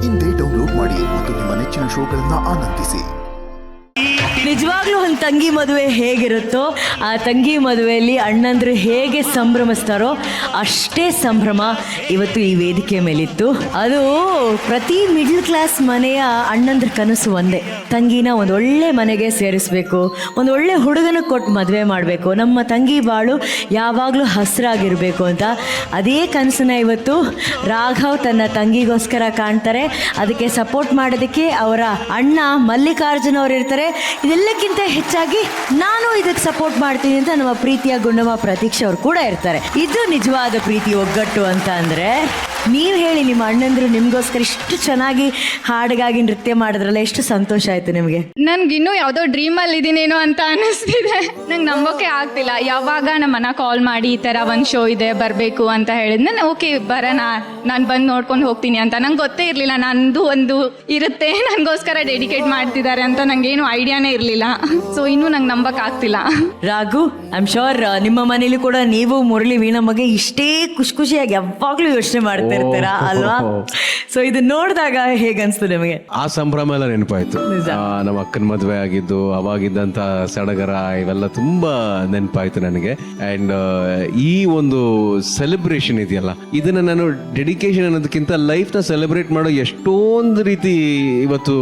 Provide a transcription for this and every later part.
ಇಂದೇ ಡೌನ್ಲೋಡ್ ಮಾಡಿ ಮತ್ತು ನಿಮ್ಮ ನೆಚ್ಚಿನ ಶೋಗಳನ್ನ ಆನಂದಿಸಿ. ನಿಜವಾಗ್ಲೂ ಒಂದು ತಂಗಿ ಮದುವೆ ಹೇಗಿರುತ್ತೋ ಆ ತಂಗಿ ಮದುವೆಯಲ್ಲಿ ಅಣ್ಣಂದ್ರು ಹೇಗೆ ಸಂಭ್ರಮಿಸ್ತಾರೋ ಅಷ್ಟೇ ಸಂಭ್ರಮ ಇವತ್ತು ಈ ವೇದಿಕೆ ಮೇಲಿತ್ತು. ಅದು ಪ್ರತಿ ಮಿಡ್ಲ್ ಕ್ಲಾಸ್ ಮನೆಯ ಅಣ್ಣಂದ್ರ ಕನಸು ಒಂದೇ, ತಂಗಿನ ಒಂದೊಳ್ಳೆ ಮನೆಗೆ ಸೇರಿಸ್ಬೇಕು, ಒಂದೊಳ್ಳೆ ಹುಡುಗನ ಕೊಟ್ಟು ಮದುವೆ ಮಾಡಬೇಕು, ನಮ್ಮ ತಂಗಿ ಬಾಳು ಯಾವಾಗಲೂ ಹಸಿರಾಗಿರಬೇಕು ಅಂತ. ಅದೇ ಕನಸನ್ನ ಇವತ್ತು ರಾಘವ್ ತನ್ನ ತಂಗಿಗೋಸ್ಕರ ಕಾಣ್ತಾರೆ. ಅದಕ್ಕೆ ಸಪೋರ್ಟ್ ಮಾಡೋದಕ್ಕೆ ಅವರ ಅಣ್ಣ ಮಲ್ಲಿಕಾರ್ಜುನ್ ಅವರು ಇರ್ತಾರೆ. ಇದೆಲ್ಲಕ್ಕಿಂತ ಹೆಚ್ಚಾಗಿ ನಾನು ಇದಕ್ಕೆ ಸಪೋರ್ಟ್ ಮಾಡ್ತೀನಿ ಅಂತ ನಮ್ಮ ಪ್ರೀತಿಯ ಗುಂಡಮ್ಮ ಪ್ರತೀಕ್ಷಾ ಅವ್ರು ಕೂಡ ಇರ್ತಾರೆ. ಇದು ನಿಜವಾದ ಪ್ರೀತಿ ಒಗ್ಗಟ್ಟು ಅಂತ ಅಂದರೆ. ನೀವು ಹೇಳಿ, ನಿಮ್ಮ ಅಣ್ಣಂದ್ರು ನಿಮಗೋಸ್ಕರ ಇಷ್ಟು ಚೆನ್ನಾಗಿ ಹಾಡಿಗಾಗಿ ನೃತ್ಯ ಮಾಡಿದ್ರಲ್ಲ, ಎಷ್ಟು ಸಂತೋಷ ಆಯ್ತು ನಿಮಗೆ? ನನ್ಗಿನ್ನೂ ಯಾವುದೋ ಡ್ರೀಮಲ್ಲಿ ಇದೀನೇನೋ ಅಂತ ಅನಿಸ್ತಿದೆ. ನಂಗೆ ನಂಬೋಕೆ ಆಗ್ತಿಲ್ಲ. ಯಾವಾಗ ನಮ್ಮ ಮನ ಕಾಲ್ ಮಾಡಿ ಈ ಥರ ಒಂದು ಶೋ ಇದೆ ಬರಬೇಕು ಅಂತ ಹೇಳಿದ್ ನಾನು ಓಕೆ ಬರೋಣ, ನಾನು ಬಂದು ನೋಡ್ಕೊಂಡು ಹೋಗ್ತೀನಿ ಅಂತ. ನಂಗೆ ಗೊತ್ತೇ ಇರಲಿಲ್ಲ ನಂದು ಒಂದು ಇರುತ್ತೆ, ನನಗೋಸ್ಕರ ಡೆಡಿಕೇಟ್ ಮಾಡ್ತಿದ್ದಾರೆ ಅಂತ ನಂಗೇನು ಐಡಿಯಾನೇ ಇರಲಿಲ್ಲ. ಸೊ ಇನ್ನೂ ನಂಗೆ ನಂಬಕ್ ಆಗ್ತಿಲ್ಲ. ರಾಘು, ಐ ಆಮ್ ಶೋರ್ ನಿಮ್ಮ ಮನೇಲಿ ಕೂಡ ನೀವು ಮುರಳಿ ವೀಣಮ್ಮಗೆ ಇಷ್ಟೇ ಖುಷಿಯಾಗಿ ಯಾವಾಗ್ಲೂ ಯೋಚನೆ ಮಾಡ್ತಿರ್ತೀರಾ ಅಲ್ವಾ? ಸೊ ಇದು ನೋಡಿದಾಗ ಹೇಗನ್ಸ್ತು ನಿಮಗೆ? ಆ ಸಂಭ್ರಮ ಎಲ್ಲ ನೆನಪಾಯ್ತು. ನಮ್ಮ ಅಕ್ಕನ ಮದುವೆ ಆಗಿದ್ದು, ಅವಾಗಿದ್ದಂತ ಸಡಗರ ಇವೆಲ್ಲ ತುಂಬಾ ನೆನಪಾಯ್ತು ನನಗೆ. ಅಂಡ್ ಈ ಒಂದು ಸೆಲೆಬ್ರೇಷನ್ ಇದೆಯಲ್ಲ, ಇದನ್ನ ನಾನು ಡೆಡಿಕೇಶನ್ ಅನ್ನೋದಕ್ಕಿಂತ ಲೈಫ್ ನ ಸೆಲೆಬ್ರೇಟ್ ಮಾಡೋ ಎಷ್ಟೊಂದು ರೀತಿ ಇವತ್ತು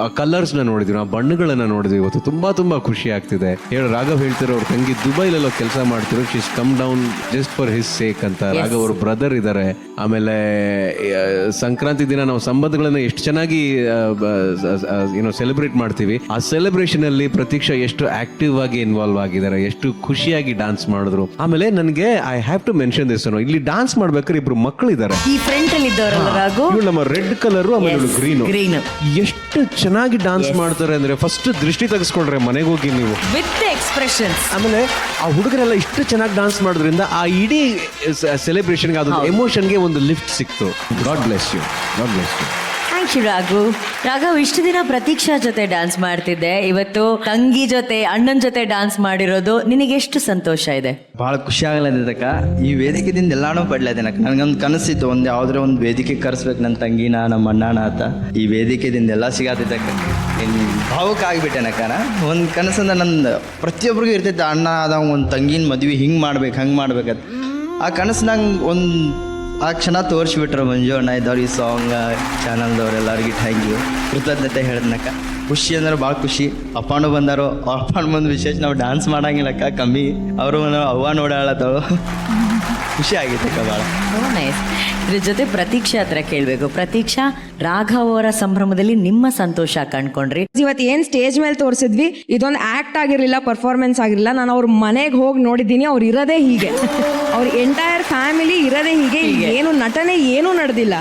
ಆ ಕಲರ್ಸ್ ನ ನೋಡಿದ್ವಿ, ಆ ಬಣ್ಣಗಳನ್ನ ನೋಡಿದ್ವಿ. ಇವತ್ತು ತುಂಬಾ ಖುಷಿ ಆಗ್ತಿದೆ. ರಾಘವ್ ಹೇಳ್ತಿರೋ ಅವ್ರ ತಂಗಿ ದುಬೈಲೆಲ್ಲ ಕೆಲಸ ಮಾಡ್ತಿರೋ, she's come down just for his sake ಅಂತ. ರಾಘವ್ ಅವ್ರ ಬ್ರದರ್ ಇದ್ದಾರೆ. ಆಮೇಲೆ ಸಂಕ್ರಾಂತಿ ದಿನ ನಾವು ಸಂಬಂಧಗಳನ್ನ ಎಷ್ಟು ಚೆನ್ನಾಗಿ ಸೆಲೆಬ್ರೇಟ್ ಮಾಡ್ತೀವಿ. ಆ ಸೆಲೆಬ್ರೇಷನ್ ಅಲ್ಲಿ ಪ್ರತೀಕ್ಷಾ ಎಷ್ಟು ಆಕ್ಟಿವ್ ಆಗಿ ಇನ್ವಾಲ್ವ್ ಆಗಿದ್ದಾರೆ, ಎಷ್ಟು ಖುಷಿಯಾಗಿ ಡಾನ್ಸ್ ಮಾಡಿದ್ರು. ಆಮೇಲೆ ನನಗೆ I have to mention this, ಇಲ್ಲಿ ಡಾನ್ಸ್ ಮಾಡ್ಬೇಕಾದ್ರೆ ಇಬ್ರು ಮಕ್ಕಳು ಇದ್ದಾರೆ ಈ ಫ್ರಂಟ್ ಅಲ್ಲಿ ಇದ್ದವರಲ್ಲ ರಾಘು, ನಮ್ಮ ರೆಡ್ ಕಲರ್ ಆಮೇಲೆ ಗ್ರೀನ್, ಎಷ್ಟು ಚೆನ್ನಾಗಿ ಡಾನ್ಸ್ ಮಾಡ್ತಾರೆ ಅಂದ್ರೆ ಫಸ್ಟ್ ದೃಷ್ಟಿ ತೆಗೆಸ್ಕೊಂಡ್ರೆ ಮನೆಗೆ ಹೋಗಿ ನೀವು ವಿತ್ ಎಕ್ಸ್ಪ್ರೆಷನ್ಸ್. ಆಮೇಲೆ ಆ ಹುಡುಗರೆಲ್ಲ ಇಷ್ಟು ಚೆನ್ನಾಗಿ ಡಾನ್ಸ್ ಮಾಡೋದ್ರಿಂದ ಆ ಇಡೀ ಸೆಲೆಬ್ರೇಷನ್ಗೆ ಅದು ಎಮೋಷನ್ಗೆ ಒಂದು ಲಿಫ್ಟ್ ಸಿಕ್ತು. God bless you, God bless you. Thank you Raghav. ಇಷ್ಟು ದಿನ ಪ್ರತೀಕ್ಷಾ ಜೊತೆ ಡ್ಯಾನ್ಸ್ ಮಾಡ್ತಿದ್ದೆ, ಇವತ್ತು ತಂಗಿ ಜೊತೆ ಅಣ್ಣನ ಜೊತೆ ಡ್ಯಾನ್ಸ್ ಮಾಡಿರೋದು ನಿನಗೆ ಎಷ್ಟು ಸಂತೋಷ ಇದೆ? ಭಾಳ ಖುಷಿ ಆಗ್ಲದಕ್ಕ. ಈ ವೇದಿಕೆದಿಂದ ಎಲ್ಲಾನು ಪಡ್ಲದೇನಕ್ಕ. ನನಗೊಂದು ಕನಸಿತ್ತು, ಒಂದು ಯಾವ್ದಾರ ಒಂದು ವೇದಿಕೆ ಕರೆಸ್ಬೇಕು ನನ್ನ ತಂಗಿನ ನಮ್ಮ ಅಣ್ಣನ ಅಂತ. ಈ ವೇದಿಕೆದಿಂದ ಎಲ್ಲ ಸಿಗತ್ತಕ್ಕ. ಭಾವುಕ ಆಗಿಬಿಟ್ಟೆನಕ್ಕ. ಒಂದು ಕನಸಂದ ನಂದು ಪ್ರತಿಯೊಬ್ಬರಿಗೂ ಇರ್ತೈತೆ, ಅಣ್ಣ ಆದ ಒಂದು ತಂಗಿನ ಮದ್ವೆ ಹಿಂಗೆ ಮಾಡ್ಬೇಕು ಹಂಗೆ ಮಾಡ್ಬೇಕಂತ. ಆ ಕನಸು ನಂಗೆ ಒಂದು ಆ ಕ್ಷಣ ತೋರಿಸ್ಬಿಟ್ರು ಮಂಜು ಅಣ್ಣ ಇದ್ದವ್ರು, ಈ ಸಾಂಗ್ ಚಾನಲ್ದವ್ರೆಲ್ಲರಿಗೆ ಥ್ಯಾಂಕ್ ಯು, ಕೃತಜ್ಞತೆ ಹೇಳಿದ್ನಕ್ಕ. ಖುಷಿ ಅಂದ್ರೆ ಭಾಳ ಖುಷಿ. ಅಪ್ಪನೂ ಬಂದಾರು, ಅಪ್ಪನ ಬಂದು ವಿಶೇಷ ನಾವು ಡ್ಯಾನ್ಸ್ ಮಾಡಂಗಿಲ್ಲಕ್ಕ, ಕಮ್ಮಿ. ಅವರು ಅವ್ವ ನೋಡಾಳತ್ತವಳು. ಖುಷಿ ಆಗಿತ್ತಕ್ಕ ಭಾಳ. ನೈಸ್. ಇದ್ರ ಜೊತೆ ಪ್ರತೀಕ್ಷಾ ಹತ್ರ ಕೇಳಬೇಕು. ಪ್ರತೀಕ್ಷಾ, ರಾಘವ್ ಅವರ ಸಂಭ್ರಮದಲ್ಲಿ ನಿಮ್ಮ ಸಂತೋಷ ಕಂಡ್ಕೊಂಡ್ರಿ. ಇವತ್ತು ಏನ್ ಸ್ಟೇಜ್ ಮೇಲೆ ತೋರಿಸಿದ್ವಿ, ಇದೊಂದು ಆಕ್ಟ್ ಆಗಿರ್ಲಿಲ್ಲ, ಪರ್ಫಾರ್ಮೆನ್ಸ್ ಆಗಿರ್ಲಿಲ್ಲ. ನಾನು ಅವ್ರ ಮನೆಗೆ ಹೋಗಿ ನೋಡಿದ್ದೀನಿ, ಅವ್ರು ಇರೋದೇ ಹೀಗೆ, ಅವ್ರ ಎಂಟೈರ್ ಫ್ಯಾಮಿಲಿ ಇರೋದೇ ಹೀಗೆ. ಏನು ನಟನೆ ಏನೂ ನಡೆದಿಲ್ಲ.